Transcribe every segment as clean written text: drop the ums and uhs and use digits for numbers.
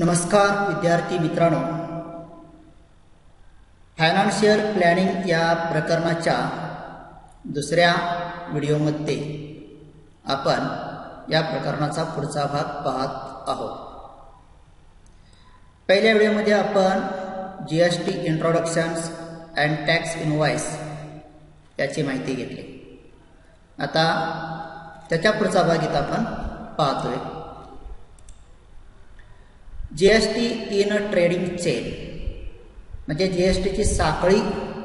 नमस्कार विद्यार्थी मित्रांनो, फायनान्शियल प्लॅनिंग या प्रकरणाच्या दुसऱ्या व्हिडिओमध्ये आपण या प्रकरणाचा पुढचा भाग पाहत आहोत। पहिल्या व्हिडिओमध्ये आपण जीएसटी इंट्रोडक्शन्स अँड टॅक्स इनवॉइस याची माहिती घेतली। आता त्याच्या पुढचा भाग इथं आपण पाहतोय। जीएसटी इन ट्रेडिंग चेन म्हणजे जीएसटीची साखळी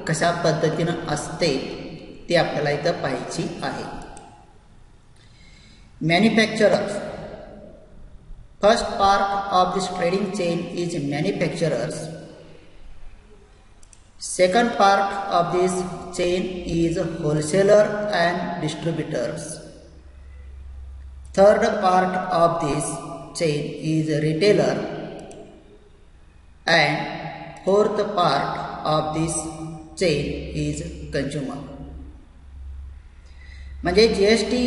कशा पद्धतीनं असते ती आपल्याला इथं पाहायची आहे। Manufacturers, first part of this trading chain is manufacturers, second part of this chain is wholesaler and distributors, third part of this chain is retailer, and fourth part of this chain is consumer। म्हणजे GST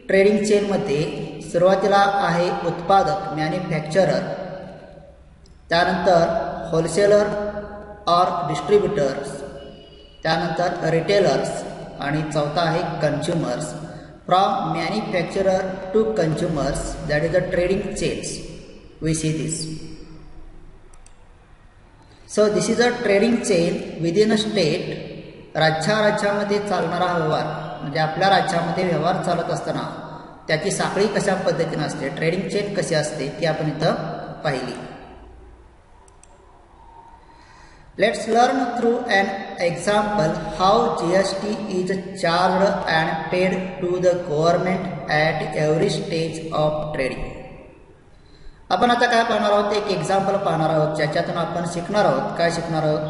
trading chain मध्ये सुरुवातीला आहे उत्पादक manufacturer, त्यानंतर wholesaler और distributors, त्यानंतर retailers आणि चौथा आहे consumers. From manufacturer to consumers, that is the trading chains, we see this. So this is a trading chain within a state. राज्यामध्ये चालणारा व्यवहार म्हणजे आपल्या राज्यामध्ये व्यवहार चालत असताना त्याची साखळी कशा पद्धतीने असते, ट्रेडिंग चेन कशी असते ती आपण इथं पाहिली। Let's learn through an example how GST is charged and paid to the government at every stage of trading। आपण आता काय पाहणार आहोत, एक एक्झाम्पल पाहणार आहोत ज्याच्यातून आपण शिकणार आहोत। काय शिकणार आहोत?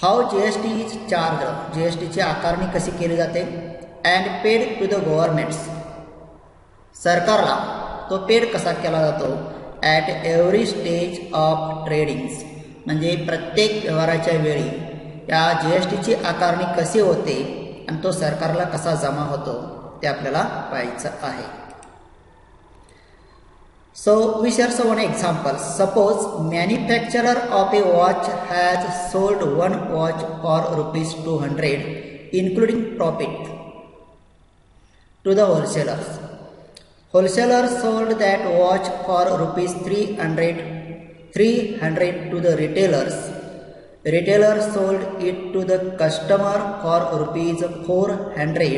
हाऊ जीएसटी इज चार्ज, जीएसटीची आकारणी कशी केली जाते, and paid to the governments, सरकारला तो पेड कसा केला जातो, at every stage of tradings म्हणजे प्रत्येक व्यवहाराच्या वेळी या जीएसटीची आकारणी कशी होते आणि तो सरकारला कसा जमा होतो ते आपल्याला पाहायचं आहे। So we share one example. Suppose manufacturer of a watch has sold one watch for ₹200 including profit to the wholesalers. Wholesaler sold that watch for ₹300 to the retailers. Retailer sold it to the customer for ₹400.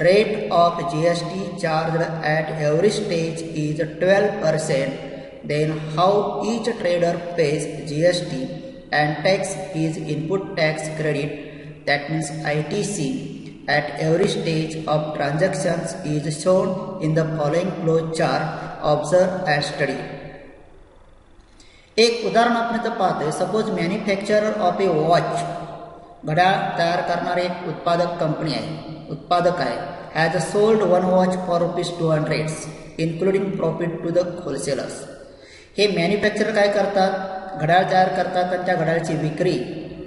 Rate of GST charged at every stage is 12%. Then how each trader pays GST and tax is input tax credit, that means ITC, at every stage of transactions is shown in the following flow chart. Observe and study। एक उदाहरण आपण इथं पाहतोय। Suppose manufacturer of a watch, घड्याळ तयार करणारे एक उत्पादक कंपनी आहे, उत्पादक आहे, has sold one watch for ₹200 including profit to the wholesalers. हे मॅन्युफॅक्चरर काय करतात, घड्याळ तयार करतात आणि त्या घड्याळची विक्री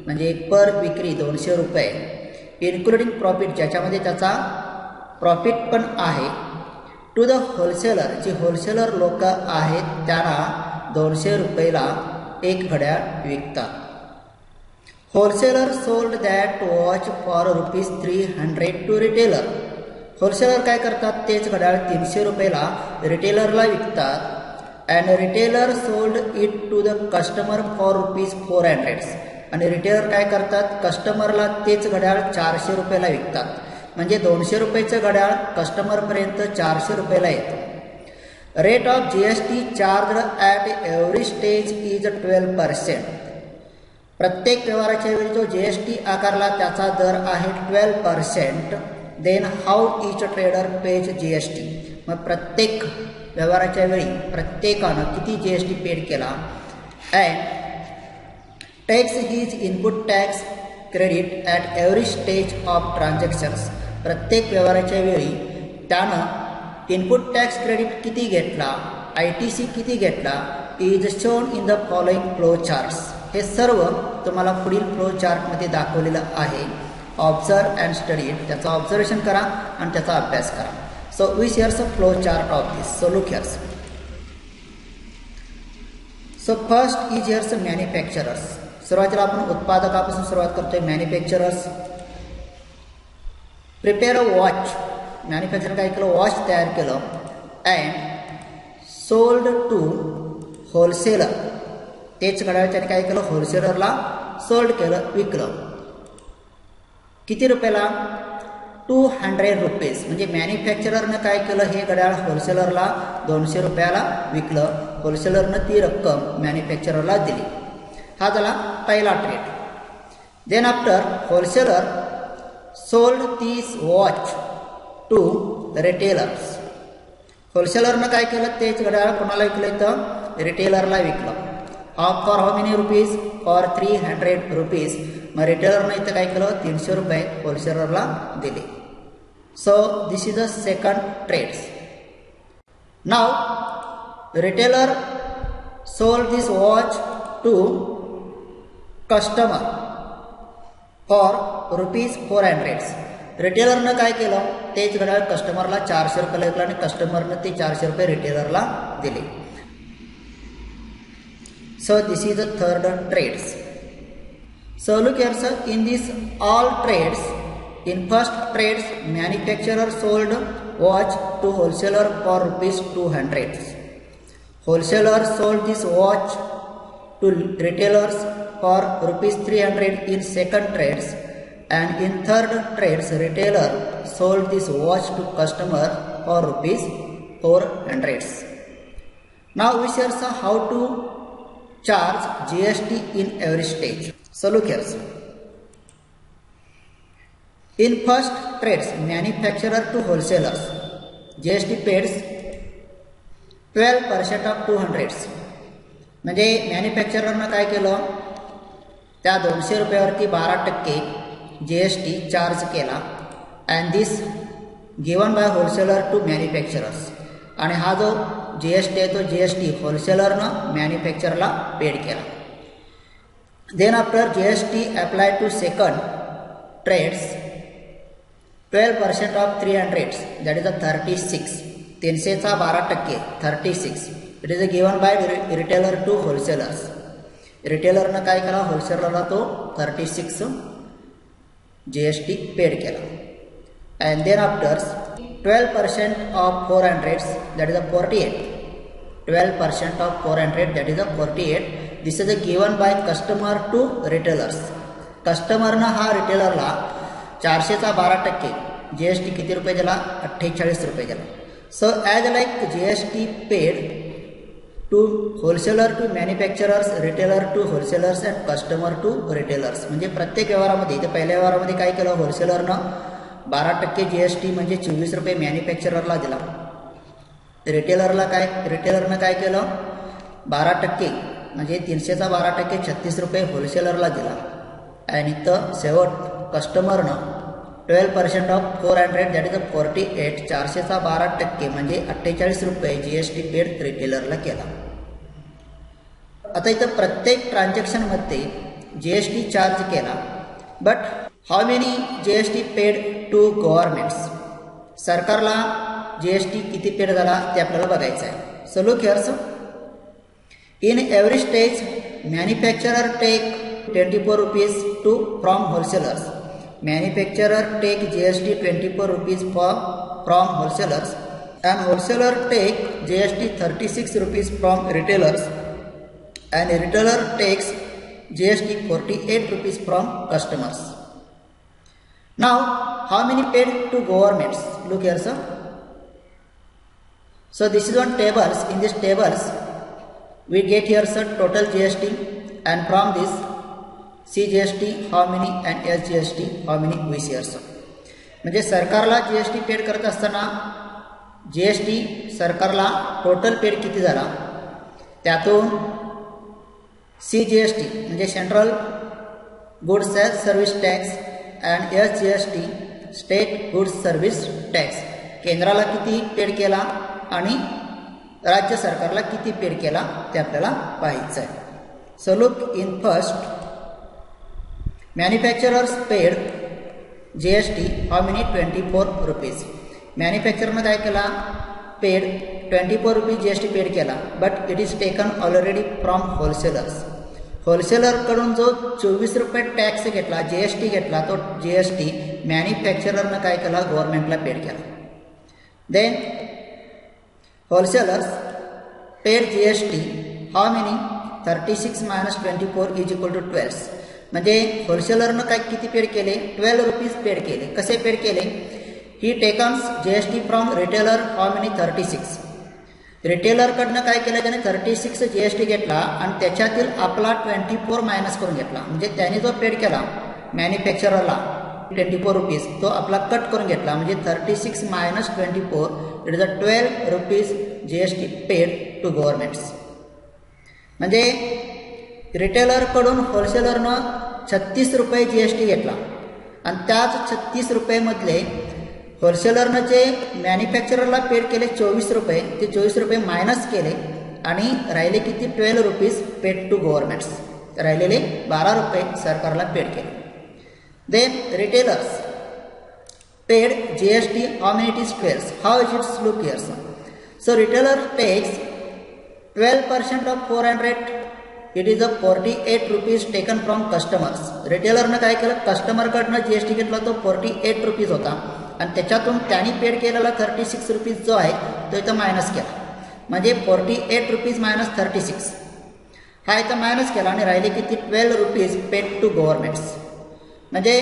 म्हणजे पर विक्री ₹200 इन्क्लुडिंग प्रॉफिट ज्याच्यामध्ये त्याचा प्रॉफिट पण आहे, टू द होलसेलर, जी होलसेलर लोक आहेत त्यांना ₹200 एक घड्याळ विकतात। Wholesaler sold that watch for ₹300 to retailer. Wholesaler काय करतात, तेच घड्याळ ₹300 रिटेलरला विकतात। And retailer sold it to the customer for ₹400 आणि रिटेलर काय करतात, कस्टमरला तेच घड्याळ ₹400 विकतात। म्हणजे ₹200चं घड्याळ कस्टमरपर्यंत ₹400 येतं। Rate of GST charge at every stage is 12%। प्रत्येक व्यवहाराच्या वेळी जो जीएसटी आकारला त्याचा दर आहे 12%। Then how each trader pays GST, मग प्रत्येक व्यवहाराच्या वेळी प्रत्येकानं किती जीएसटी पेड केला। And tax is input tax credit at every stage of transactions, प्रत्येक व्यवहाराच्या वेळी त्यानं इनपुट टॅक्स क्रेडिट किती घेतला, ITC किती घेतला, is shown in the following flow charts. हे सर्व तुम्हाला पुढील फ्लो चार्टमध्ये दाखवलेलं आहे। ऑब्झर्व अँड स्टडी इट, त्याचा ऑब्झर्वेशन करा आणि त्याचा अभ्यास करा। So we share some flow chart of this. So look here. So first is here's manufacturers. सुरुवातीला आपण उत्पादकापासून सुरुवात करतोय. Manufacturers prepare a watch. Manufacture काय केलं, वॉच तयार केलं अँड सोल्ड टू होलसेलर. तेच घड्याळ त्याने काय केलं, होलसेलरला सोल्ड केलं, विकलं. किती रुपयाला, 200 रुपीज. म्हणजे मॅन्युफॅक्चररनं काय केलं, हे घड्याळ होलसेलरला 200 रुपयाला विकलं. होलसेलरनं ती रक्कम मॅन्युफॅक्चररला दिली. हा झाला पहिला trade. Then after wholesaler sold this watch to retailers. होलसेलरनं काय केलं, तेच घड्याळ कोणाला विकलं, तर रिटेलरला विकलं. For how many rupees, for 300 rupees. मग रिटेलरनं इथं काय केलं, 300 रुपये होलसेलरला दिले. So this is the second trades. Now retailer sold this watch to customer for ₹400. रिटेलरनं काय केलं, तेच घड्याळ कस्टमरला 400 रुपयाला विकलं आणि कस्टमरनं ते 400 रुपये रिटेलरला दिले. So this is the third trades. So look here sir, in this all trades, in first trades manufacturer sold watch to wholesaler for ₹200. Wholesaler sold this watch to retailers for ₹300 in second trades, and in third trades retailer sold this watch to customer for ₹400. Now we shall see how to charge GST in every stage. So look here. In first trades, manufacturer to wholesalers, GST paid 12% of 200. म्हणजे मॅन्युफॅक्चररनं काय केलं, त्या 200 रुपयावरती 12% GST charge केला. And this given by wholesaler to manufacturers. आणि हा जो GST आहे तो GST होलसेलरनं मॅन्युफॅक्चरला पेड केला. Then after GST apply to second trades 12% of 300, that is a 36. 300चा 12%, 36. It is a given by retailer to wholesalers. रिटेलरनं काय केला, होलसेलरला तो 36 GST पेड केला. And then after 12% of 400, that is a 48. 12% of 400, that is a 48. This is a given by customer to retailers. कस्टमरनं हा रिटेलरला 400चा 12% GST किती रुपये दिला, 48 रुपये दिला. So as like GST paid to wholesaler to manufacturers, retailer to wholesalers and customer to retailers. म्हणजे प्रत्येक व्यवहारामध्ये, इथे पहिल्या व्यवहारामध्ये काय केलं, होलसेलरनं 12% GST म्हणजे 24 रुपये मॅन्युफॅक्चररला दिला. रिटेलरनं काय केलं, 12% म्हणजे 300चा 12% 36 रुपये होलसेलरला दिला. आणि इथं शेवट कस्टमरनं 12% ऑफ 400, दॅट इज अ 48. 400चा 12% म्हणजे 48 रुपये GST पेड रिटेलरला केला. आता इथं प्रत्येक ट्रान्झॅक्शनमध्ये GST चार्ज केला. But how many GST paid to governments. सरकारला GST किती पेड झाला ते आपल्याला बघायचं आहे. So look here. In every stage manufacturer take 24 rupees to from wholesalers. Manufacturer take GST 24 rupees from wholesalers and wholesaler take GST 36 rupees from retailers and retailer takes GST 48 rupees from customers. Now, how many paid to governments? Look here, sir. So this is one tables. In this tables, we get here, sir, total GST, and from this CGST how many and SGST how many we see, sir. म्हणजे सरकारला GST paid करत असताना GST सरकारला total paid किती झाला, त्यातून CGST म्हणजे central goods service tax and SGST state goods service tax केंद्राला किती पेड केला आणि राज्य सरकारला किती पेड केला ते आपल्याला पाहायचं आहे. So look in first manufacturers paid GST how many 24 rupees. मॅन्युफॅक्चरनं काय केला, पेड 24 रुपीज GST पेड केला, but it is taken already from wholesalers. होलसेलरकडून जो 24 रुपये टॅक्स घेतला, GST घेतला, तो GST मॅन्युफॅक्चररनं काय केला, गव्हर्नमेंटला पेड केला. Then wholesalers paid GST how many 36 - 24 is equal to 12. म्हणजे होलसेलरनं काय किती पेड केले, 12 रुपीज पेड केले. कसे पेड केले, ही टेकन्स GST from retailer how many 36. रिटेलरकडनं काय केलं, त्याने 36 GST घेतला आणि त्याच्यातील आपला 24 मायनस करून घेतला. म्हणजे त्याने जो पेड केला मॅन्युफॅक्चररला 24 रुपीज, तो आपला कट करून घेतला. म्हणजे 36 - 24 it is 12 rupees GST paid to governments. म्हणजे रिटेलरकडून होलसेलरनं 36 रुपये GST घेतला आणि त्याच 36 रुपयेमधले होलसेलरनं जे मॅन्युफॅक्चररला पेड केले 24 रुपये, ते 24 रुपये मायनस केले आणि राहिले किती, 12 रुपीज पेड टू गव्हर्नमेंट्स. राहिलेले 12 रुपये सरकारला पेड केले. Then retailers paid GST how many it is 12. How is its look here. So retailer takes 12% of 400. It is 48 rupees taken from customers. रिटेलरनं काय केलं, कस्टमरकडनं GST घेतला, तो 48 रुपीज होता आणि त्याच्यातून त्यांनी पेड केलेला 36 रुपीज जो आहे तो इथं मायनस केला. म्हणजे 48 रुपीज मायनस 36 हा इथं मायनस केला आणि राहिले किती, 12 रुपीज पेड टू गव्हर्नमेंट्स. म्हणजे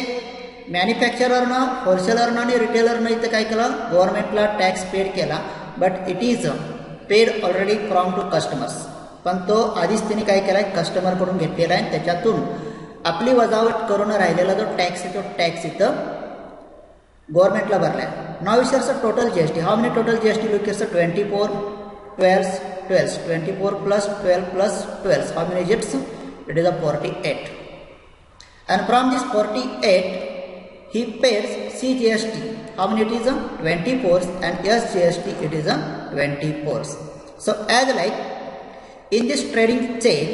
मॅन्युफॅक्चररनं, होलसेलरनं आणि रिटेलरनं इथं काय केलं, गव्हर्नमेंटला टॅक्स पेड केला, but it is paid already from to customers. पण तो आधीच त्यांनी काय केला आहे, कस्टमरकडून घेतलेला आहे. त्याच्यातून आपली वजावट करून राहिलेला जो टॅक्स आहे तो टॅक्स इथं गव्हर्नमेंटला भरला आहे. नाव विचारचं total GST. How many total GST look here. 24 12 12 24 plus 12 plus 12. How many digits? It is a 48. And from this 48 he pays CGST. How many it is? 24. And SGST it is a 24. So as like in this trading chain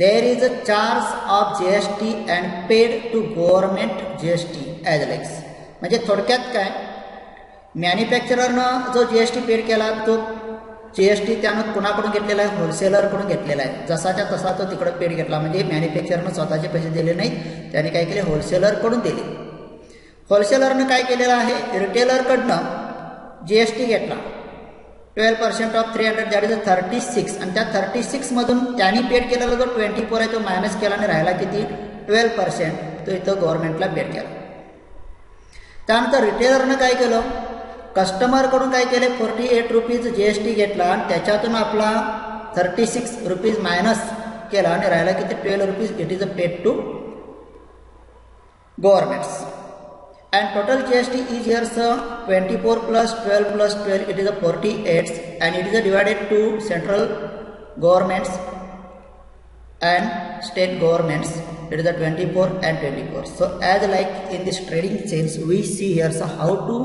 there is a charge of GST and paid to government GST as like. म्हणजे थोडक्यात काय, मॅन्युफॅक्चररनं जो GST paid केला तो GST त्यानं कुणाकडून घेतलेला आहे, होलसेलरकडून घेतलेला आहे. जसाच्या तसा तो तिकडं पेड घेतला. म्हणजे मॅन्युफॅक्चरनं स्वतःचे पैसे दिले नाहीत, त्याने काय केले, होलसेलरकडून दिले. होलसेलरनं काय केलेलं आहे, रिटेलरकडनं GST घेतला 12% ऑफ 300 दॅट इज 36 आणि त्या 36 मधून त्यांनी पेड केलेला जो 24 आहे तो मायनस केला आणि राहिला किती, 12%, तो इथं गव्हर्नमेंटला पेड केला. त्यानंतर रिटेलरनं काय केलं, कस्टमरकडून काय केले, 48 रुपीज GST घेतला आणि त्याच्यातून आपला 36 रुपीज मायनस केला आणि राहिला किती, 12 rupees it is a paid to governments. And total GST is here 24 plus 12 plus 12 it is a 48 and it is a divided to central governments and state governments it is a 24 and 24. So as like in this trading chains we see here how to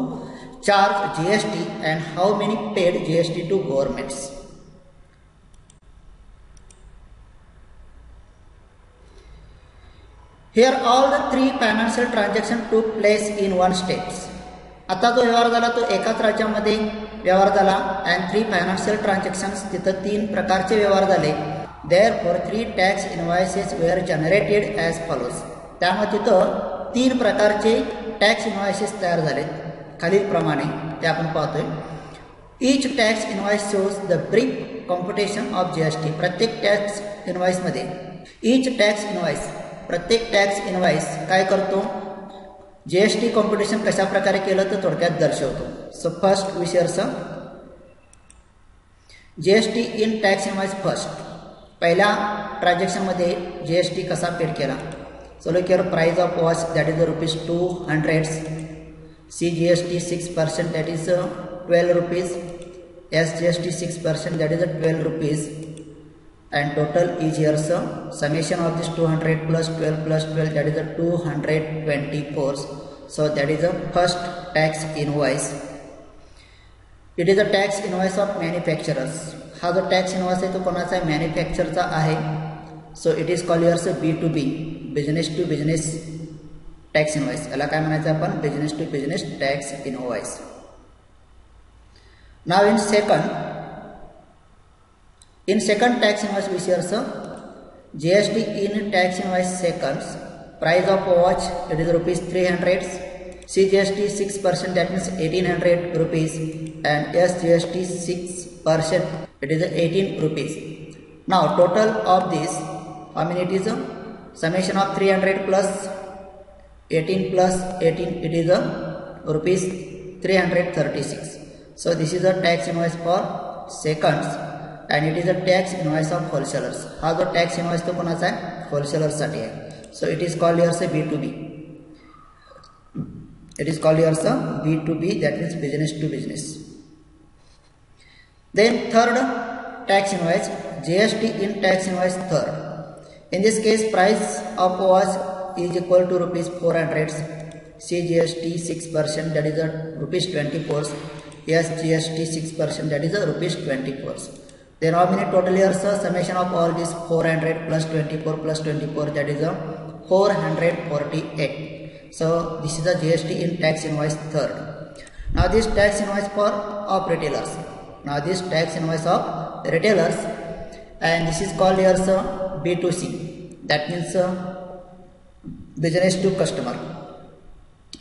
charge GST and how many paid GST to governments. Here all the three financial transactions took place in one state. आता जो व्यवहार झाला तो एकाच राज्यामध्ये व्यवहार झाला and three financial transactions तिथं 3 प्रकारचे व्यवहार झाले. Therefore 3 tax invoices were generated as follows. त्यामुळे तिथं 3 प्रकारचे टॅक्स इनवॉइसेस तयार झाले खालील प्रमाणे ते आपण पाहतोय. Each tax invoice shows the brief computation of GST. प्रत्येक टॅक्स इनवॉइस मध्ये each tax invoice प्रत्येक टॅक्स इनवॉइस काय करतो, GST कॉम्प्युटेशन कशा प्रकारे केलं तर थोडक्यात दर्शवतो. सो फर्स्ट विषयर्स GST इन टॅक्स इनवॉइस. फर्स्ट पहिल्या ट्रान्झॅक्शनमध्ये GST कसा पेड केला. सो look here, price of watch that is ₹200, CGST 6% that is 12 rupees, SGST 6% that is 12 rupees. And total is here summation of this 200 plus 12 plus 12 that is a 224. So that is the first tax invoice. It is a tax invoice of manufacturers. हा जो tax invoice आहे तो कोणाचा आहे, मॅन्युफॅक्चरचा आहे. So it is called here B2B, business to business tax invoice. याला काय म्हणायचं आपण, business to business tax invoice. Now in second In second tax invoice we share GST in tax invoice seconds. Price of watch it is rupees 300. CGST 6% that means 1800 rupees and SGST 6% it is 18 rupees. Now total of this how many it is summation of 300 plus 18 plus 18 it is rupees 336. So this is a tax invoice for seconds and it is a tax invoice of wholesalers. हा जो tax invoice तो कोणाचा आहे wholesalers साठी आहे. So it is called here B2B. It is called here B2B, that means business to business. Then third tax invoice, GST in tax invoice third. In this case price of watch is equal to rupees 400. CGST 6% that is rupees 24. SGST 6% that is rupees 24. Then how many total years summation of all this 400 plus 24 plus 24 that is 448. So this is the GST in tax invoice third. Now this tax invoice of retailers. Now this tax invoice of retailers and this is called here B2C. That means business to customer.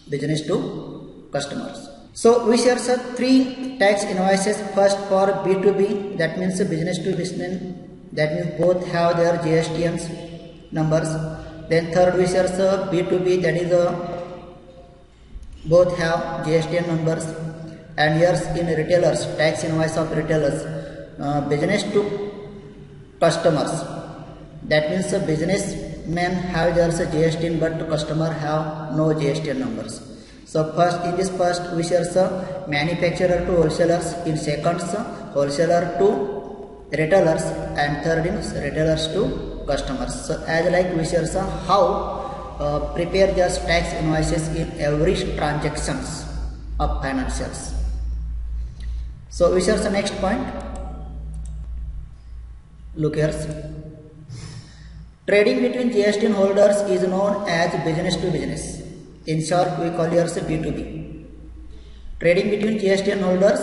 Business to customers. So we share three tax invoices. First for B2B, that means business to business, that means both have their GSTN numbers. Then third we share B2B, that is both have GSTN numbers. And here in retailers, tax invoice of retailers, business to customers, that means businessmen have their GSTN but customer have no GSTN numbers. So first in this first we share manufacturer to wholesalers, in second wholesaler to retailers and third is retailers to customers. So as like we share how prepare just tax invoices in every transactions of financials. So we share the next point. Look here. Trading between GSTN holders is known as business to business. In short we call here B2B. Trading between GSTN holders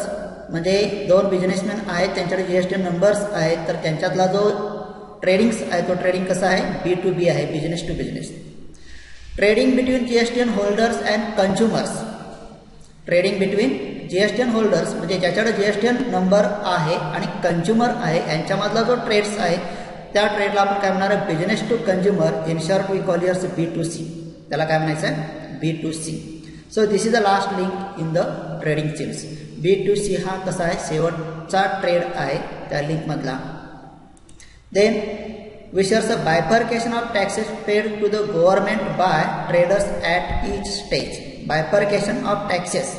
म्हणजे दोन businessman आहेत, त्यांच्याकडे GSTN numbers आहेत, तर त्यांच्यातला जो tradings आहे तो trading कसा आहे B2B आहे, business to business. Trading between GSTN holders and consumers. Trading between GSTN holders म्हणजे ज्याच्याकडे GSTN नंबर आहे आणि कन्झ्युमर आहे यांच्यामधला जो ट्रेड्स आहे त्या ट्रेडला आपण काय म्हणणार आहे business to consumer. In short we call here B2C. त्याला काय म्हणायचं आहे B2C. So this is the last link in the trading chains. B2C हा कसा आहे शेवटचा ट्रेड आहे त्या लिंक मधला. Then we share the bifurcation of taxes paid to the government by traders at each stage. Bifurcation of taxes.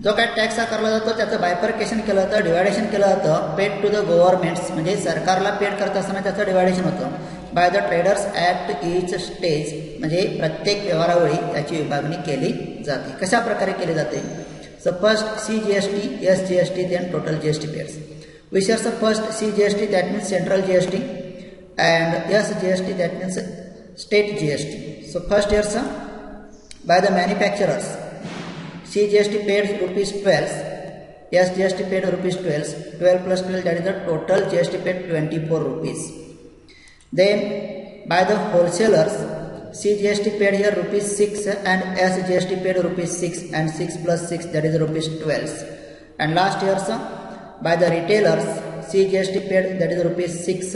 जो काय tax आकारला जातो त्याचं बायफर्केशन केलं जातं, डिवायडेशन केलं जातं पेड टू द गव्हर्नमेंट्स म्हणजे सरकारला पेड करत असताना त्याचं डिवायडेशन होतं by the traders at each stage म्हणजे प्रत्येक व्यवहारावेळी याची विभागणी केली जाते. कशा प्रकारे केली जाते. So first CGST, SGST, then total GST paids. We share the first CGST that means central GST and SGST that means state GST. So first here by the manufacturers CGST paid rupees 12, SGST paid rupees 12, 12 plus 12 that is the total GST paid 24 rupees. Then by the wholesalers CGST paid here rupees 6 and SGST paid rupees 6 and 6 plus 6 that is rupees 12. And last year by the retailers CGST paid that is rupees 6,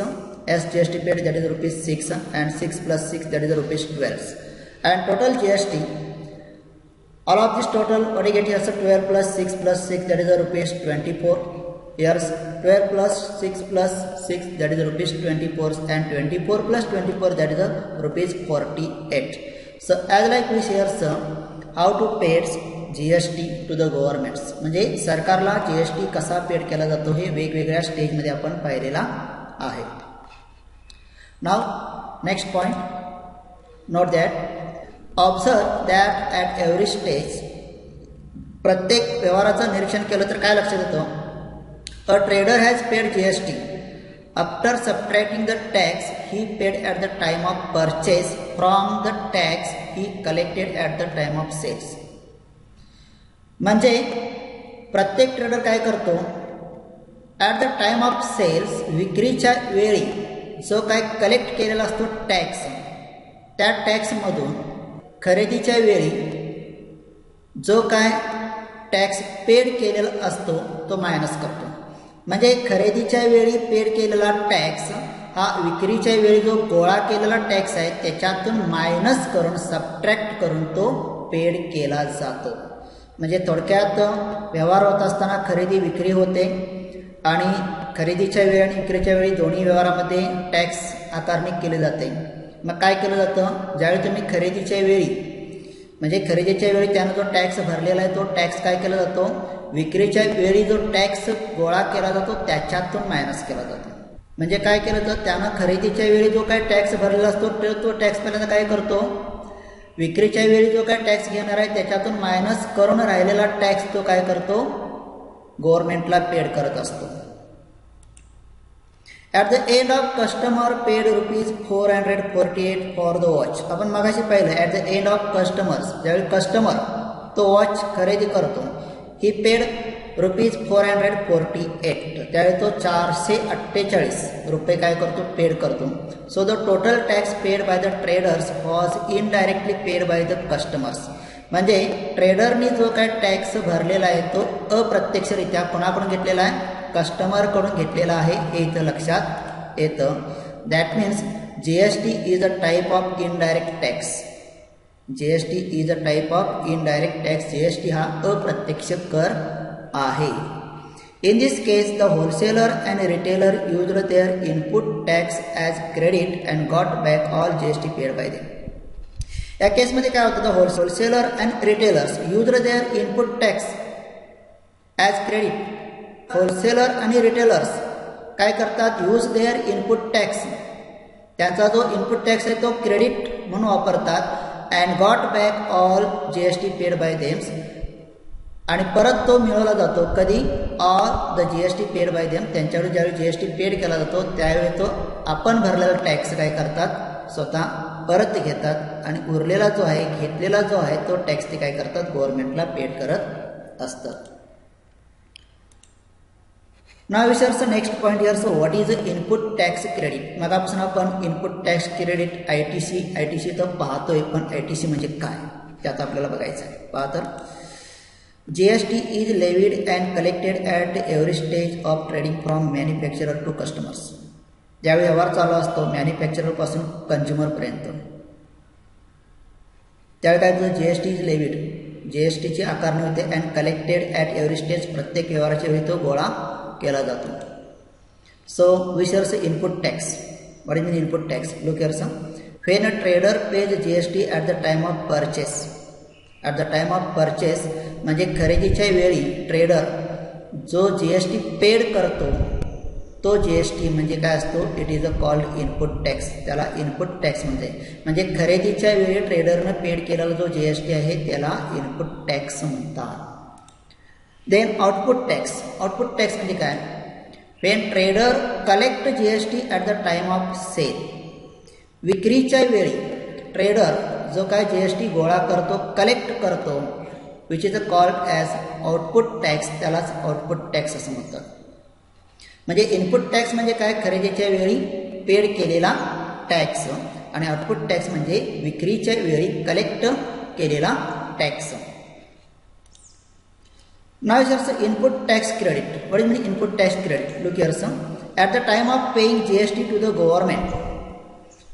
SGST paid that is rupees 6 and 6 plus 6 that is rupees 12. And total GST, all of this total what you get here 12 plus 6 plus 6 that is rupees 24. Here's 12 plus 6 plus 6 that is rupees 24 and 24 plus 24 that is rupees 48. So as like we share how to pay GST to the governments म्हणजे सरकारला GST कसा paid केला जातो हे वेगवेगळ्या stage मध्ये आपण पाहिलेला आहे. Now next point, note that observe that at every stage प्रत्येक व्यवहाराचं निरीक्षण केलं तर काय लक्षात येतं. A trader has paid GST after subtracting the tax he paid at the time of purchase from the tax he collected at the time of sales. म्हणजे प्रत्येक trader काय करतो at the time of sales, विक्रीच्या वेळी जो काय collect केलेला असतो टॅक्स, त्या टॅक्समधून खरेदीच्या वेळी जो काय टॅक्स पेड केलेला असतो तो मायनस करतो. म्हणजे खरेदीच्या वेळी पेड केलेला टॅक्स हा विक्रीच्या वेळी जो गोळा केलेला टॅक्स आहे त्याच्यातून मायनस करून, सबट्रॅक्ट करून तो पेड केला जातो. म्हणजे थोडक्यात व्यवहार होत असताना खरेदी विक्री होते आणि खरेदीच्या वेळी आणि विक्रीच्या वेळी दोन्ही व्यवहारामध्ये टॅक्स आकारणी केली जाते. मग काय केलं जातं, ज्यावेळी तुम्ही खरेदीच्या वेळी म्हणजे खरेदीच्या वेळी त्यानं जो टॅक्स भरलेला आहे तो टॅक्स काय केला जातो, विक्रीच्या वेळी जो टॅक्स गोळा केला जातो त्याच्यातून मायनस केला जातो. म्हणजे काय केलं जातं, त्यानं खरेदीच्या वेळी जो काय टॅक्स भरलेला असतो तो टॅक्स पहिल्यांदा काय करतो, विक्रीच्या वेळी जो काय टॅक्स घेणार आहे त्याच्यातून मायनस करून राहिलेला टॅक्स तो काय करतो, गव्हर्नमेंटला पेड करत असतो. At the end of customer paid ₹448 for the watch. आपण मगाशी पाहिलं at the end of customers, ज्यावेळी कस्टमर तो वॉच खरेदी करतो, ही पेड ₹448, त्यावेळी तो ₹448 काय करतो, पेड करतो. So the total tax paid by the traders was indirectly paid by the customers. म्हणजे ट्रेडरनी जो काय टॅक्स भरलेला आहे तो अप्रत्यक्षरित्या कोणाकडून घेतलेला आहे, कस्टमरकडून घेतलेला आहे, हे इथं लक्षात येतं. That means GST is a type of indirect tax. GST is a type of indirect tax. GST हा अप्रत्यक्ष कर आहे. In this case the wholesaler and retailer used their input tax as credit and got back all GST paid by them. या केसमध्ये काय होतं, the wholesaler and retailers used their input tax as credit. Wholesaler आणि retailers काय करतात, use there input tax, त्याचा जो input tax आहे तो क्रेडिट म्हणून वापरतात. And got back all GST paid by thems, आणि परत तो मिळवला जातो कधी, all the GST paid by them, त्यांच्याकडे ज्यावेळी GST पेड केला जातो त्यावेळी तो आपण भरलेला टॅक्स काय करतात, स्वतः परत घेतात आणि उरलेला जो आहे, घेतलेला जो आहे तो टॅक्स ते काय करतात, गव्हर्नमेंटला पेड करत असतात. Now we shall the next point here. So what is the input tax credit? मगापासून आपण इनपुट टॅक्स क्रेडिट ITC तर पाहतोय, पण ITC म्हणजे काय त्यात आपल्याला बघायचं आहे. पहा तर, GST is levied and collected at every stage of trading from manufacturer to customers. ज्यावेळी व्यवहार चालू असतो मॅन्युफॅक्चरर पासून कंझ्युमर पर्यंत, त्यावेळी काय होतं, GST इज लेविड, GST ची आकारणी होते. And collected at every stage, प्रत्येक व्यवहाराच्या वेळी तो गोळा केला जातो. सो वी शall say input tax. What is mean input tax? Look here some. When a trader pays GST at the time of purchase. At the time of purchase म्हणजे खरेदीच्या वेळी ट्रेडर जो GST पेड करतो तो GST म्हणजे काय असतो, it is a called input tax. त्याला इनपुट टॅक्स म्हणजे खरेदीच्या वेळी ट्रेडरनं पेड केलेला जो GST आहे त्याला इनपुट टॅक्स म्हणतात. Then output tax. Output tax म्हणजे काय, when trader collect GST at the time of sale. विक्रीच्या वेळी ट्रेडर जो काय GST गोळा करतो, कलेक्ट करतो, which is a called as output tax, त्यालाच आउटपुट टॅक्स असं म्हणतात. म्हणजे इनपुट टॅक्स म्हणजे काय, खरेदीच्या वेळी पेड केलेला टॅक्स, आणि आउटपुट टॅक्स म्हणजे विक्रीच्या वेळी कलेक्ट केलेला tax. Now is also input tax credit. What is mean input tax credit? Look here some. At the time of paying GST to the government,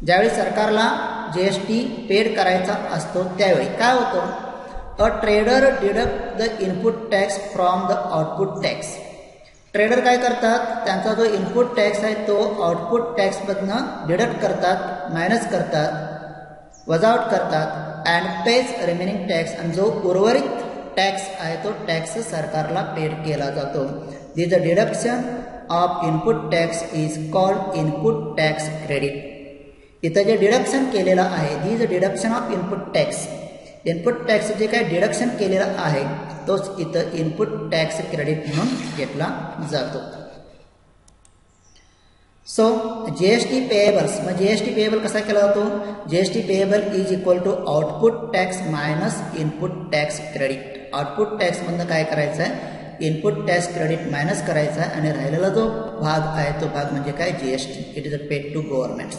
ज्यावेळी सरकारला GST पेड करायचा असतो त्यावेळी काय होतं, a trader deduct the input tax from the output tax. Trader काय करतात, त्यांचा जो इनपुट टॅक्स आहे तो आउटपुट टॅक्समधनं डिडक्ट करतात, मायनस करतात, वजावट करतात. अँड पेज रिमेनिंग टॅक्स, आणि जो उर्वरित टॅक्स आहे तो टॅक्स सरकारला पेड केला जातो. This the deduction of input tax is called input tax credit. इथं जे डिडक्शन केलेलं आहे, this the deduction of input tax, input tax जे काही डिडक्शन केलेलं आहे तोच इथं इनपुट टॅक्स क्रेडिट म्हणून घेतला जातो. सो GST पेएबल्स, मग GST पेएबल कसा केला जातो, GST payable is equal to output tax minus input tax credit. Output tax मधनं काय करायचं आहे, इनपुट टॅक्स क्रेडिट मायनस करायचा आहे आणि राहिलेला जो भाग आहे तो भाग म्हणजे काय GST. It is a paid to governments.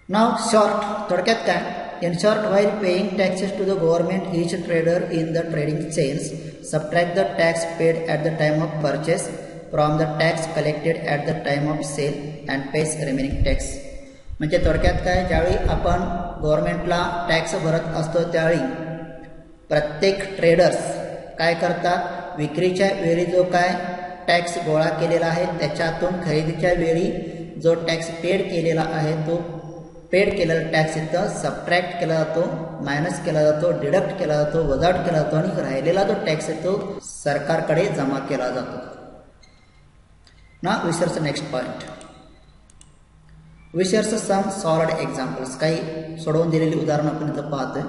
Now short थोडक्यात काय. In short, while paying taxes to the government, each trader in the trading chains subtract the tax paid at the time of purchase from the tax collected at the time of sale and pays remaining tax. म्हणजे थोडक्यात काय, ज्यावेळी आपण गव्हर्नमेंटला tax Bharat असतो त्यावेळी प्रत्येक traders काय करतात, विक्रीच्या वेळी जो काय टॅक्स गोळा केलेला आहे त्याच्यातून खरेदीच्या वेळी जो टॅक्स पेड केलेला आहे तो पेड केलेला टॅक्स इथं सबट्रॅक्ट केला जातो, मायनस केला जातो, डिडक्ट केला जातो, वजावट केला जातो आणि राहिलेला जो टॅक्स आहे तो सरकारकडे जमा केला जातो. ना we shall next point. We shall some solved examples. काही सोडवून दिलेली उदाहरणं आपण इथं पाहतोय.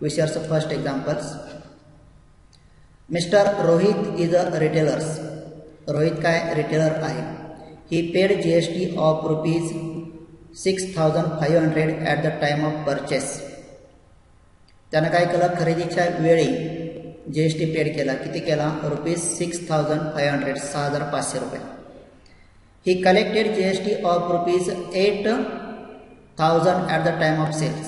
We shall first examples. Mister Rohit is a retailers. Rohit काय रिटेलर आहे. He paid GST of ₹6,500 at the time of purchase. त्यानं काय केलं, खरेदीच्या वेळी GST पेड केला. किती केला, ₹6,500, 6,500 रुपये. He collected GST of ₹8,000 at the time of sales.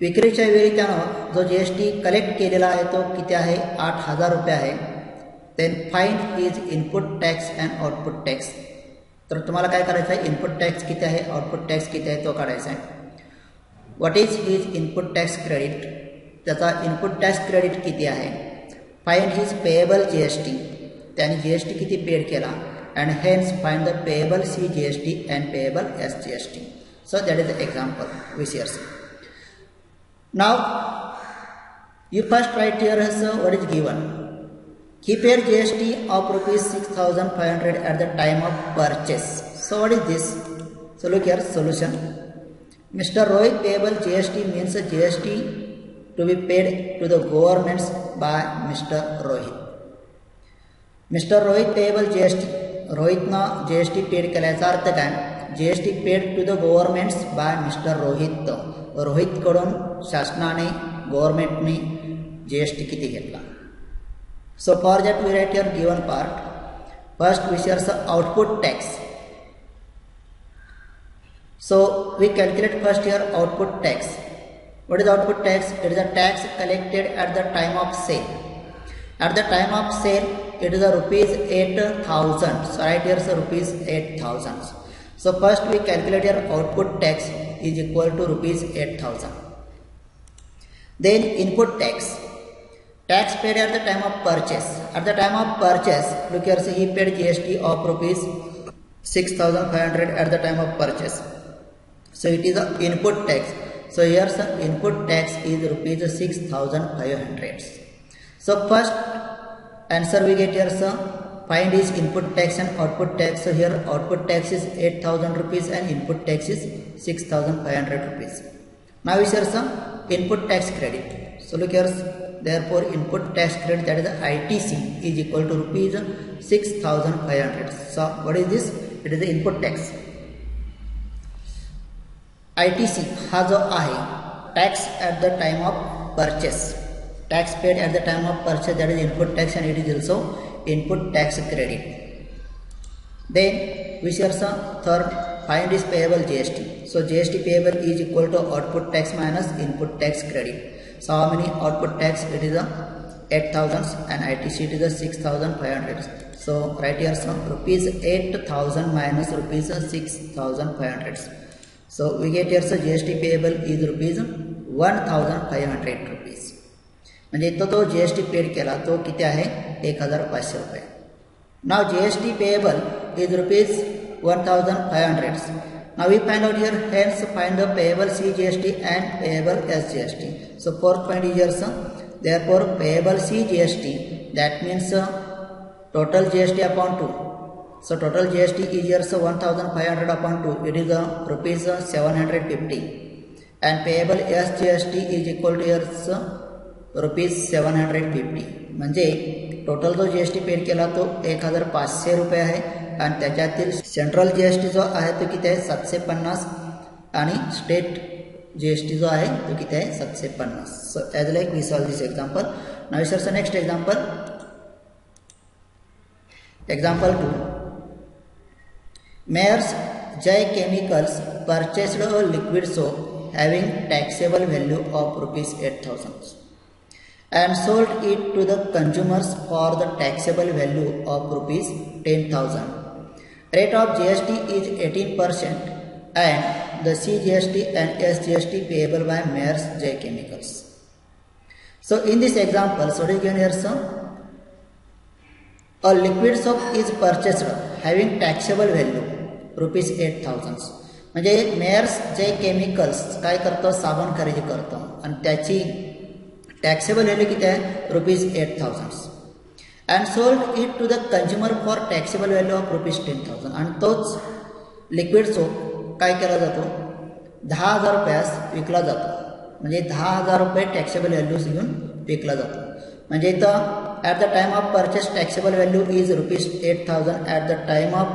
विक्रीच्या वेळी त्यानं जो GST कलेक्ट केलेला आहे तो किती आहे, 8,000 रुपये आहे. Then find his input tax and output tax. तर तुम्हाला काय करायचं आहे, इनपुट टॅक्स किती आहे, आउटपुट टॅक्स किती आहे तो काढायचा आहे. What is his input tax credit. त्याचा इनपुट टॅक्स क्रेडिट किती आहे. Find his payable GST. त्याने GST किती पेड केला. And hence find the payable CGST and payable SGST. So that is the example wishers. Now you first write here what is given. He paid GST of ₹6,500 at the time of purchase. So what is this? So look here, solution. Mr. Rohit payable GST means GST to be paid to the governments by Mr. Rohit. Mr. Rohit payable GST. रोहितना GST paid केल्याचा अर्थ काय, GST paid to the governments by mister Rohit. रोहितकडून शासनाने गव्हर्नमेंटने GST किती घेतला. So for that we write here given part. First we share the output tax. So we calculate first here output tax. What is output tax? It is a tax collected at the time of sale. At the time of sale it is a ₹8,000. So right here is ₹8,000. So first we calculate here output tax is equal to ₹8,000. Then input tax. Tax paid at the time of purchase. At the time of purchase, look here, he paid GST of ₹6,500 at the time of purchase. So it is the input tax. So here the input tax is ₹6,500. So first answer we get here, sir. Find his input tax and output tax. So here output tax is ₹8,000 and input tax is ₹6,500. Now we share some input tax credit. So look here, therefore input tax credit, that is the ITC, is equal to ₹6,500. So what is this? It is the input tax. ITC हा जो आहे tax at the time of purchase, tax paid at the time of purchase, that is input tax, and it is also input tax credit. Then we share some third, find is payable GST. So GST payable is equal to output tax minus input tax credit. So how many output tax? It is a 8,000 and ITC it is a 6,500. So right here some ₹8,000 minus ₹6,500. So we get here so GST payable is ₹1,500. म्हणजे तो GST paid केला तो किती आहे, 1,500 रुपये. Now GST payable is ₹1,500. Now we find out here, hence find the payable CGST and payable SGST. So fourth point is here, therefore payable CGST, that means total GST upon 2. So total GST is here 1,500 upon 2, it is ₹750, and payable SGST is equal to here ₹750. म्हणजे total जो GST paid केला तो 1,500 रुपये आहे आणि त्याच्यातील central GST जो आहे तो किती आहे, 750. आणि स्टेट GST जो आहे तो किती आहे 750. So as like we solve this example. Now sir next example. Example 2. Mayors Jai Chemicals purchased a liquid soap having taxable value of rupees 8,000 and sold it to the consumers for the taxable value of rupees 10,000. Rate of GST is 18% and the CGST and SGST payable by Mayors Jai Chemicals. So in this example, what is given here, sir? A liquid soap is purchased having taxable value rupees 8,000. म्हणजे Myers जे chemicals काय करतं, साबण खरेदी करतं आणि त्याची taxable value किती आहे rupees 8,000 and sold it to the consumer for taxable value of rupees 10,000. आणि तोच लिक्विड सोप काय केला जातो 10,000 रुपयास विकला जातो. म्हणजे 10,000 रुपये टॅक्सेबल व्हॅल्यूज घेऊन विकला जातो. म्हणजे इथं at the time of purchase taxable value is rupees 8,000. At the time of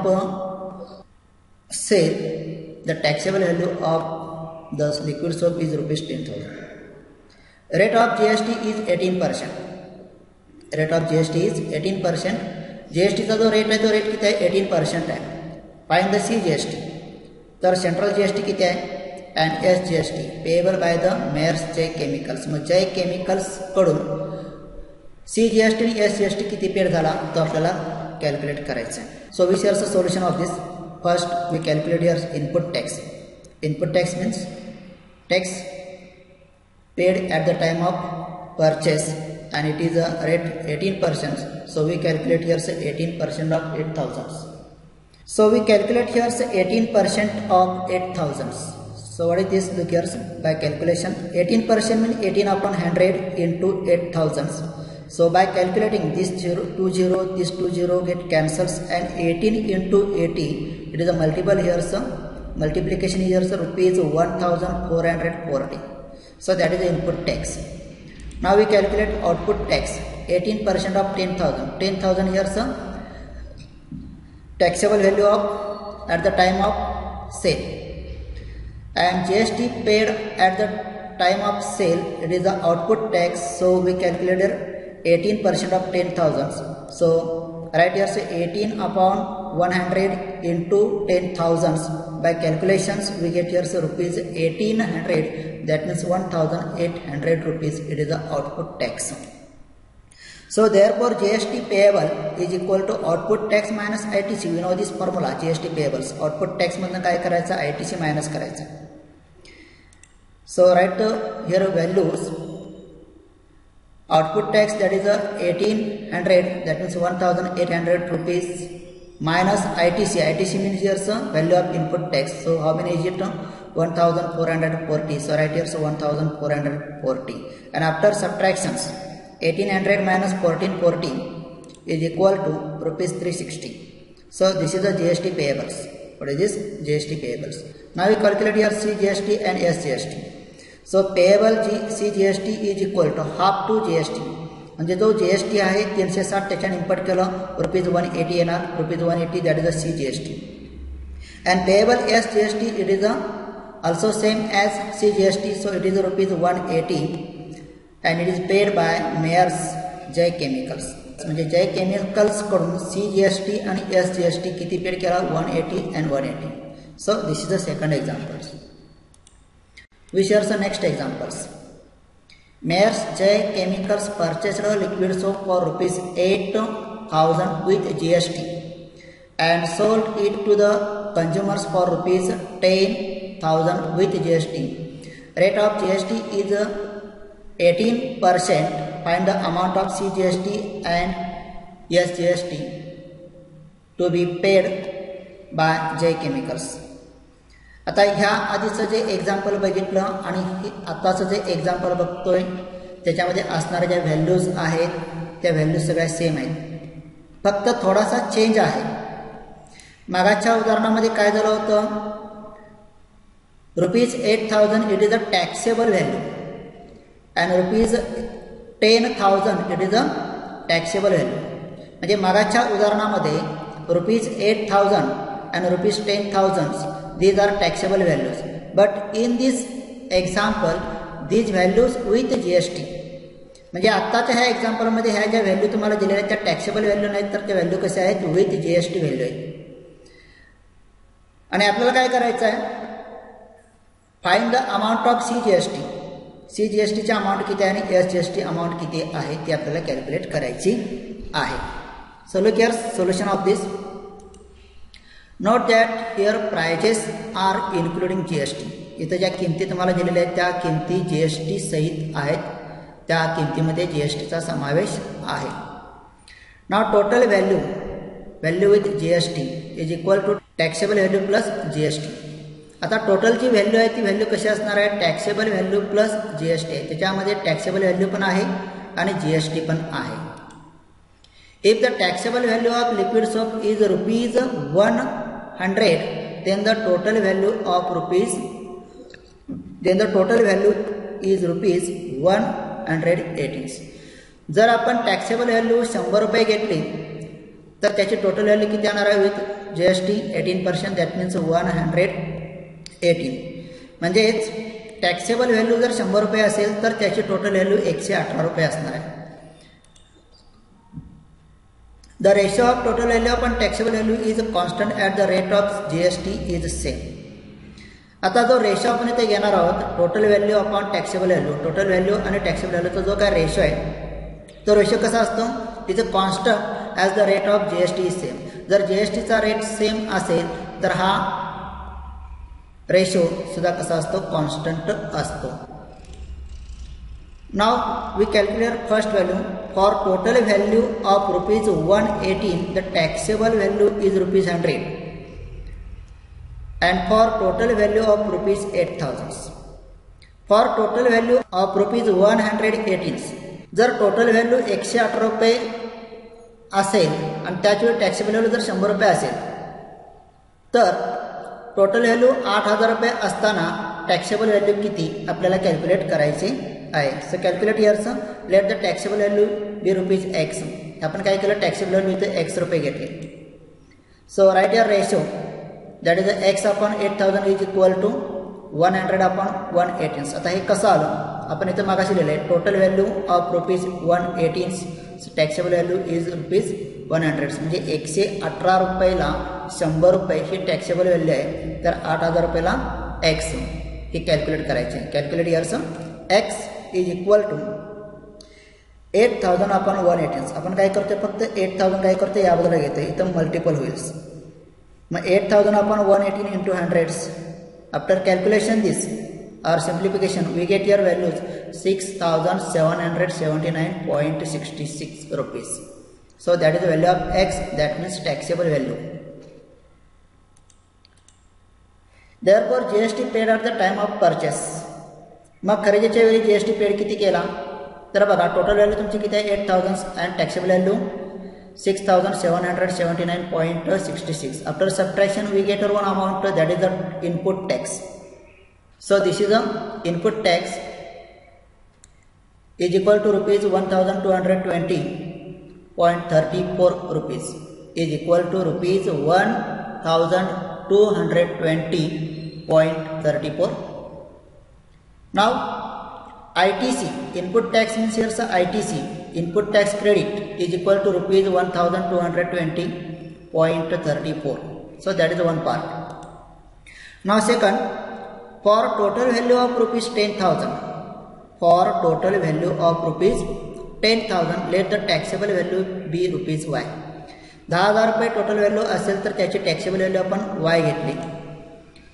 sale the taxable value of the liquid soap is rupees 10,000. Rate of GST is 18%. Rate of GST is 18%. GST चा जो rate आहे तो rate किती आहे 18% आहे. Find the CGST. तर central GST किती आहे and SGST payable by the Mayors Jai chemicals. मग जय केमिकल्स कडून CGST आणि SGST किती पेड झाला तो आपल्याला कॅल्क्युलेट करायचा आहे. So we shares the solution of this. First we calculate your input tax. Input tax means tax paid at the time of purchase and it is a rate 18%. So we calculate here 18% of 8,000. So we calculate here 18% of 8,000. So what is this? Look here by calculation. 18% means 18 upon 100 into 8,000. So by calculating this 0, this 20 get cancels and 18 into 80, it is a multiple here, so multiplication here, so rupees 1,440. So that is the input tax. Now we calculate output tax. 18% of 10,000. 10,000 here, so taxable value of at the time of sale. And GST paid at the time of sale, it is the output tax. So we calculated 18% of 10,000. So right here say 18 upon 100 into 10,000. By calculations we get here so rupees 1800. That means 1,800 rupees. It is the output tax. So therefore GST payable is equal to output tax minus ITC. We know this formula GST payables. Output tax मधनं काय करायचं ITC minus करायचं. So write here values. Output tax that is 1800, that means 1,800 rupees minus ITC. ITC means here value of input tax. So how many is it? 1,440. So right here so 1,440. And after subtractions 1800 minus 1440 is equal to rupees 360. So this is the GST payables. What is this? GST payables. Now we calculate here CGST and SGST. So payable CGST is equal to half to GST. म्हणजे जो GST आहे 360 त्याच्याने import केलं rupees 180 येणार. Rupees 180 that is the CGST. And payable SGST it is also same as CGST. So it is rupees 180 and it is paid by Mayors Jai Chemicals. म्हणजे जय chemicals कडून CGST आणि SGST किती paid केला 180 and 180. So this is the second example. We share the next examples. Mayors Jai Chemicals purchased a liquid soap for rupees 8,000 with GST and sold it to the consumers for rupees 10,000 with GST. Rate of GST is 18%. Find the amount of CGST and SGST to be paid by Jai Chemicals. आता ह्या आधीचं जे example बघितलं आणि आताचं जे example बघतोय त्याच्यामध्ये असणाऱ्या ज्या व्हॅल्यूज आहेत त्या व्हॅल्यूज सगळ्या सेम आहेत. फक्त थोडासा चेंज आहे. मागाच्या उदाहरणामध्ये काय झालं होतं rupees 8,000 it is a taxable value and rupees 10,000 it is a taxable value. म्हणजे मागाच्या उदाहरणामध्ये rupees 8,000 and rupees 10,000 these are taxable values, but in this example these values with GST. म्हणजे आत्ताच्या ह्या एक्झाम्पलमध्ये ह्या ज्या व्हॅल्यू तुम्हाला दिलेल्या आहेत त्या टॅक्सेबल व्हॅल्यू नाहीत, तर त्या व्हॅल्यू कशा आहेत विथ GST व्हॅल्यू आहेत. आणि आपल्याला काय करायचं आहे, find the amount of CGST. CGSTची अमाऊंट किती आहे आणि SGST अमाऊंट किती आहे ती आपल्याला कॅल्क्युलेट करायची आहे. So look here solution of this. Note that here prices are including GST. इथं ज्या किमती तुम्हाला दिलेल्या आहेत त्या किमती GST सहित आहेत, त्या किमतीमध्ये GSTचा समावेश आहे. Now total value with GST is equal to taxable value plus GST. आता टोटल जी व्हॅल्यू आहे ती व्हॅल्यू कशी असणार आहे, टॅक्सेबल व्हॅल्यू प्लस GST आहे. त्याच्यामध्ये टॅक्सेबल व्हॅल्यू पण आहे आणि GST पण आहे. If the taxable value of liquid soap is ₹100, then the total value is ₹118. जर आपण टॅक्सेबल व्हॅल्यू ₹100 घेतली तर त्याची टोटल व्हॅल्यू किती येणार आहे विथ GST 18%, दॅट मीन्स 118. म्हणजेच टॅक्सेबल व्हॅल्यू जर ₹100 असेल तर त्याची टोटल व्हॅल्यू ₹118 असणार आहे. The ratio of total value upon taxable value is constant at the rate of GST is same. आता जो रेशो आपण इथे घेणार आहोत, total value upon taxable value, total value आणि टॅक्सेबल व्हॅल्यूचा जो काय रेशो आहे तो रेशो कसा असतो, is a constant as the rate of GST is same. जर GSTचा रेट सेम असेल तर हा रेशो सुद्धा कसा असतो, कॉन्स्टंट असतो. Now we calculate first value. For total value of ₹118, the taxable value is ₹100, and for total value of ₹8,000. For total value of ₹118, जर total value ₹118 असेल आणि त्याची टॅक्सेबल व्हॅल्यू जर ₹100 असेल तर टोटल व्हॅल्यू ₹8,000 असताना टॅक्सेबल व्हॅल्यू किती आपल्याला कॅल्क्युलेट करायची आहे. So calculate here's, let the taxable value be ₹X. आपण काय केलं, टॅक्सेबल व्हॅल्यू इथे ₹X घेतले. So write your ratio, that is X upon 8,000 is equal to 100 upon 118. आता हे कसं आलं, आपण इथं मागाशी लिहिलं आहे total value of ₹118, taxable value is ₹100. म्हणजे ₹118ला ₹100 ही टॅक्सेबल व्हॅल्यू आहे, तर ₹8,000ला X हे कॅल्क्युलेट करायचे. Calculate heres, X is equal to 8,000 upon 118. आपण काय करतो, फक्त 8,000 काय करतो या बाजूला घेतो, इथं मल्टिपल होईल. मग 8,000 upon 118 into 100. After calculation this or simplification we get your values ₹6,779.66. So that is the value of X, that means taxable value. Therefore GST paid at the time of purchase. मग खरेदीच्या वेळी GST paid किती केला, तर बघा total value तुमची किती आहे 8,000 and taxable value 6,779.66. After subtraction we get our one amount, that is the input tax. So this is the input tax is equal to ₹1,220.34 is equal to ₹1,220.34. Now ITC, input tax means here ITC, input tax credit is equal to ₹1,220.34. So that is one part. Now second, for total value of ₹10,000, for total value of ₹10,000, let the taxable value be ₹Y. 10,000 रुपये total value असेल तर त्याची taxable value आपण Y घेतली.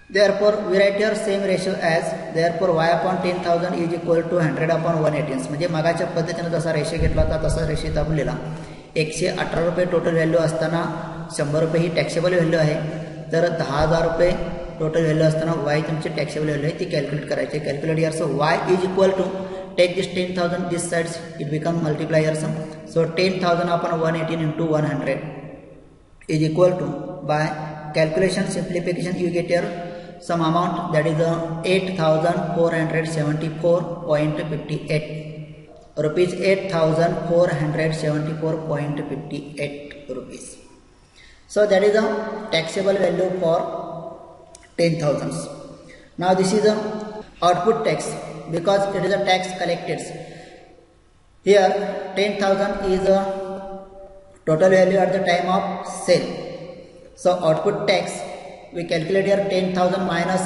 Therefore we write your same ratio as, therefore Y upon 10,000 is equal to 100 upon 118. म्हणजे मागाच्या पद्धतीने जसा ratio घेतला होता तसा रेशो इथं आपण लिहिला. 118 रुपये टोटल व्हॅल्यू असताना 100 रुपये ही टॅक्सेबल व्हॅल्यू आहे, तर 10,000 रुपये टोटल व्हॅल्यू असताना Y तुमची टॅक्सेबल व्हॅल्यू आहे ती कॅल्क्युलेट करायची. Calculate here, so Y is equal to, take this 10,000 this sides, it become multiply here. So 10,000 upon 118 into 100 is equal to, by calculation simplification you get here some amount, that is 8,474.58 rupees, 8,474.58 rupees. So that is the taxable value for 10,000. Now this is a output tax because it is a tax collected. Here 10,000 is a total value at the time of sale. So output tax, we calculate here 10,000 minus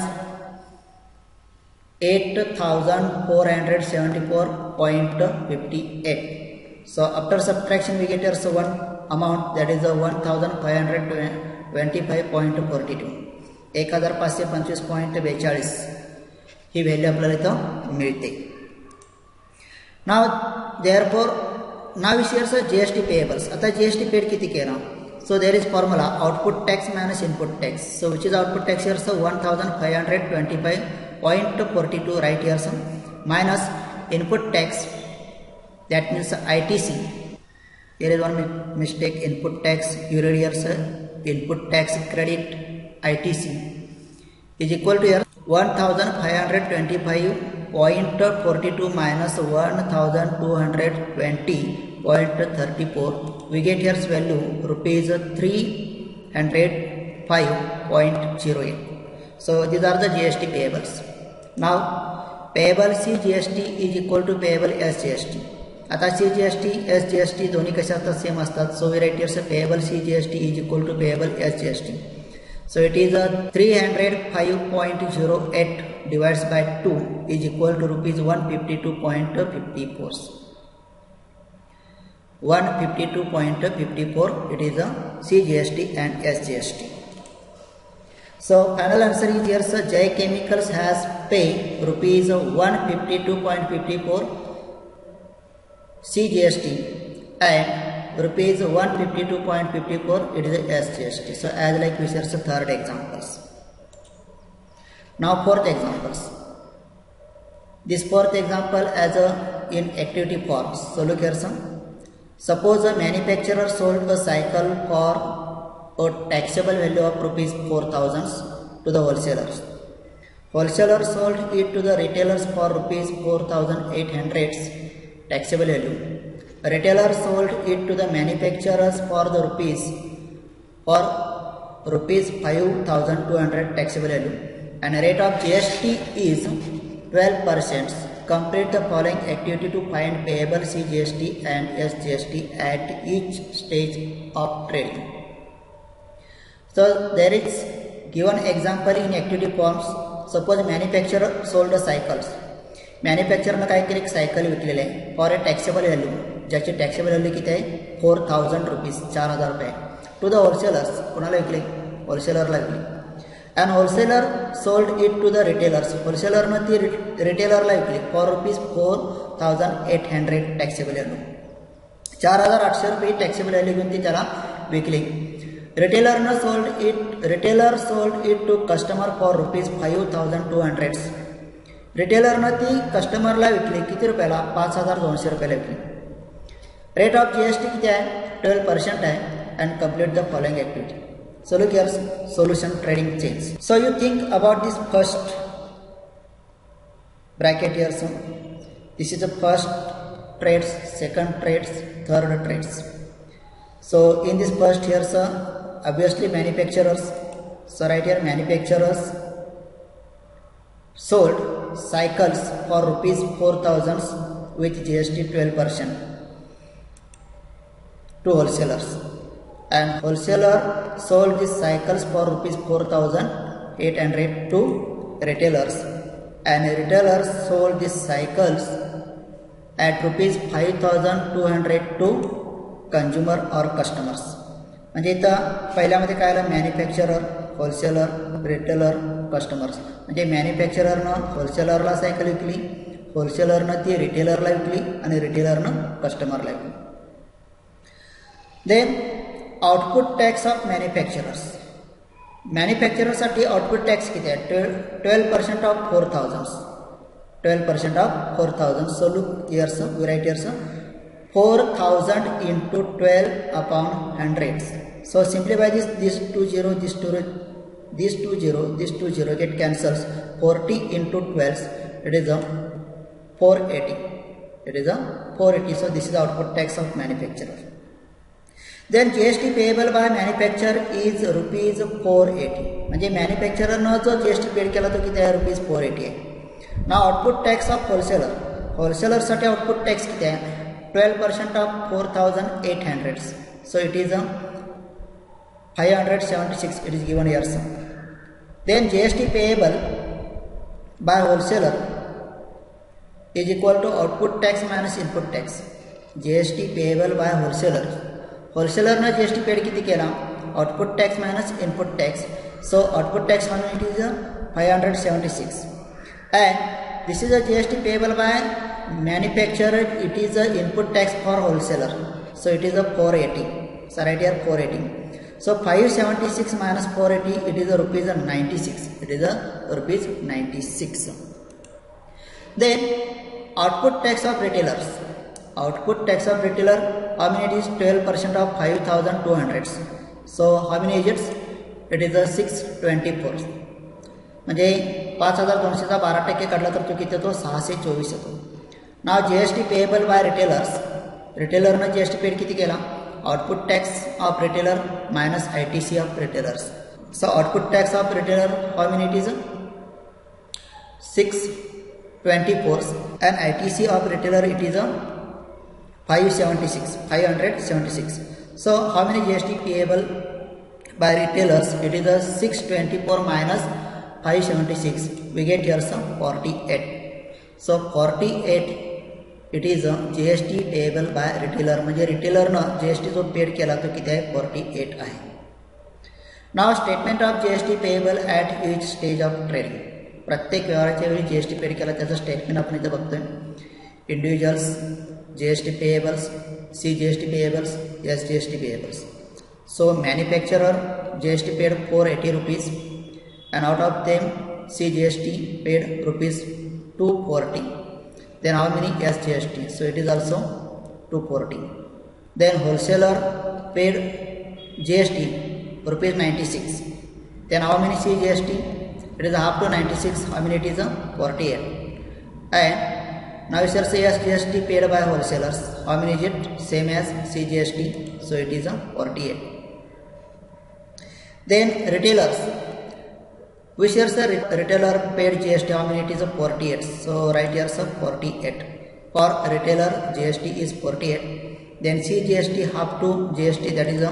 8,474.58. So after subtraction we get here so one amount, that is 1,525.42. 1525.42 he value आपल्याला इथं मिळते. नाव therefore now is here GST payables. आता GST paid किती केला? So there is formula output tax minus input tax. So which is output tax here? So 1525.42 right here minus input tax, that means ITC. Here is one mistake, input tax you read here input tax credit ITC is equal to here 1525.42 minus 1220.34. We get here's value rupees 305.08. So these are the GST payables. Now payable CGST is equal to payable SGST. आता CGST SGST दोन्ही कशा असतात? Same असतात. So we write here payable CGST is equal to payable SGST. So it is 305.08 divided by 2 is equal to rupees 152.54. 152.54 it is a CGST and SGST. So final answer is here Jai Chemicals has paid rupees 152.54 CGST and rupees 152.54 it is a SGST. So as like we share third examples. Now fourth examples. This fourth example as a in activity forms. So look here suppose a manufacturer sold a cycle for a taxable value of rupees 4,000 to the wholesalers. Wholesaler sold it to the retailers for rupees 4,800 taxable value. Retailer sold it to the manufacturers for the rupees 5,200 taxable value, and rate of GST is 12%. Complete the following activity to find payable CGST and SGST at each stage of trading. So there is given example in activity forms. Suppose manufacturer sold the cycles. मॅन्युफॅक्चरनं काय केलं, एक cycle विकलेलं आहे for a taxable value, ज्याची taxable value किती आहे 4,000 rupees, 4,000 रुपये. To the wholesalers, कोणाला विकले? होलसेलरला विकले. And wholesaler sold it to the retailers, होलसेलरनं ती रिटेलरला विकली फॉर रुपीज 4,800 टॅक्सेबल व्हॅल्यू. 4,800 रुपये टॅक्सेबल व्हॅल्यू घेऊन ती त्याला विकली. Retailer sold it to customer for rupees 5,200. रिटेलरनं ती कस्टमरला विकली किती रुपयाला? 5,200 रुपयाला विकली. रेट ऑफ GST किती आहे? 12% आहे. And complete the following activity. So look here solution trading change. So you think about this first bracket here. So this is the first trades, second trades, third trades. So in this first here obviously manufacturers, so right here manufacturers sold cycles for rupees 4,000 with GST 12% to wholesalers, and wholesaler sold these cycles for rupees 4,800 to retailers, and retailers sold these cycles at rupees 5,200 to consumer और customers. म्हणजे इथं पहिल्यामध्ये काय आलं? Manufacturer, wholesaler, retailer, customers. म्हणजे मॅन्युफॅक्चररनं होलसेलरला cycle विकली, होलसेलरनं ती रिटेलरला विकली आणि रिटेलरनं कस्टमरला विकली. Then output tax of manufacturers. मॅन्युफॅक्चररसाठी आउटपुट टॅक्स किती आहे? 12% of 4,000. 12% of 4,000. So look here's, we write here's 4,000 into 12 upon 100. So simplify this 2 0, this 2 0 get cancels. 40 into 12 it is a 480. It is a 480. So this is the output tax of manufacturer. Then GST payable by manufacture is rupees 480. म्हणजे मॅन्युफॅक्चररनं जो GST paid केला तो किती आहे, rupees 480 आहे. ना output tax of wholesaler, होलसेलरसाठी output tax किती आहे, 12% of 4800. So it is 576. It is given here. Then GST payable by wholesaler is equal to output tax minus input tax. GST payable by wholesaler. Wholesaler ने GST paid किती केला, output tax minus input tax. So output tax how much is 576. And this is a GST payable by manufacturer. It is a input tax for wholesaler. So it is a 480. So right here 480. So 576 minus 480, it is a rupees 96. It is a rupees 96. Then output tax of retailers. Output tax of retailer, how many it is, 12% of 5200. So how many is it? It is a 624. म्हणजे 5200चा 12% काढला तर तो किती येतो, 624 येतो. Now GST payable by retailers. रिटेलरनं GST paid किती केला, output tax of retailer minus ITC of retailers. So output tax of retailer how many it is 624 and ITC of retailer it is 576. So how many GST payable by retailers, it is 624 minus 576, we get here some 48. So 48 it is GST payable by retailer. म्हणजे रिटेलरनं GST जो paid केला तो किती आहे, 48 आहे. Now statement of GST payable at each stage of trading. प्रत्येक व्यवहाराच्या वेळी GST पेड केला त्याचं स्टेटमेंट आपण इथं बघतोय. Individuals GST payables, C GST payables, S GST payables. So manufacturer GST paid 480 rupees and out of them C GST paid rupees 240. Then how many S GST? So it is also 240. Then wholesaler paid GST rupees 96. Then how many C GST? It is half to 96. How many it is? 48. And now you say S GST paid by wholesalers. How many is it? Same as C GST. So it is 48. Then retailers. Which years the retailer paid GST? How many it is? 48. So right here sir 48. For retailer GST is 48. Then C GST half to GST, that is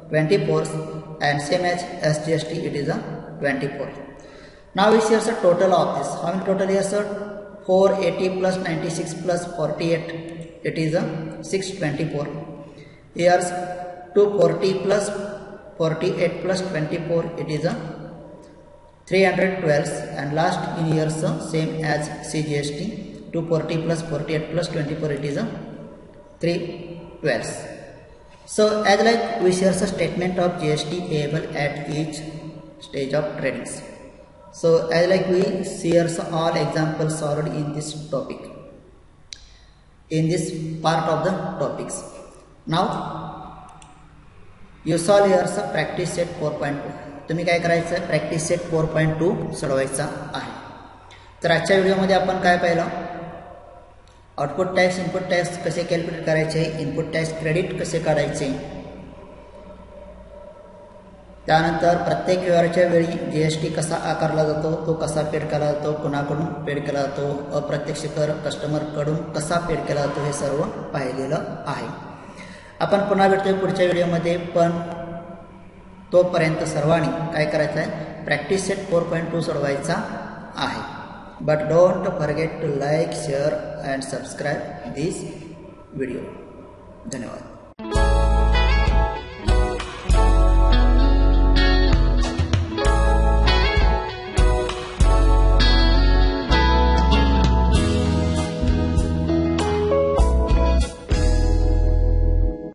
24, and same as S GST it is 24. Now we see the total of this. How many total here sir? 480 plus 96 plus 48, it is 624. Here's 240 plus 48 plus 24, it is 312, and last in here same as CGST, 240 plus 48 plus 24, it is 312. So as like we share the statement of GST payable at each stage of trading. So as like we share all examples solved in this topic, in this part of the topics. Now you solve here practice set 4.2. तुम्ही काय करायचं आहे, practice set 4.2 सोडवायचा आहे. तर आजच्या व्हिडिओमध्ये आपण काय पाहिलं, आउटपुट टॅक्स इनपुट टॅक्स कसे कॅल्क्युलेट करायचे, इनपुट टॅक्स क्रेडिट कसे काढायचे, त्यानंतर प्रत्येक व्यवहाराच्या वेळी GST कसा आकारला जातो, तो कसा पेड केला जातो, कुणाकडून पेड केला जातो, अप्रत्यक्ष कर कस्टमरकडून कसा पेड केला जातो, हे सर्व पाहिलेलं आहे. आपण पुन्हा भेटतोय पुढच्या व्हिडिओमध्ये, पण तोपर्यंत सर्वांनी काय करायचं आहे, प्रॅक्टिस सेट 4.2 सोडवायचा आहे. But don't forget to like, share and subscribe this video. धन्यवाद.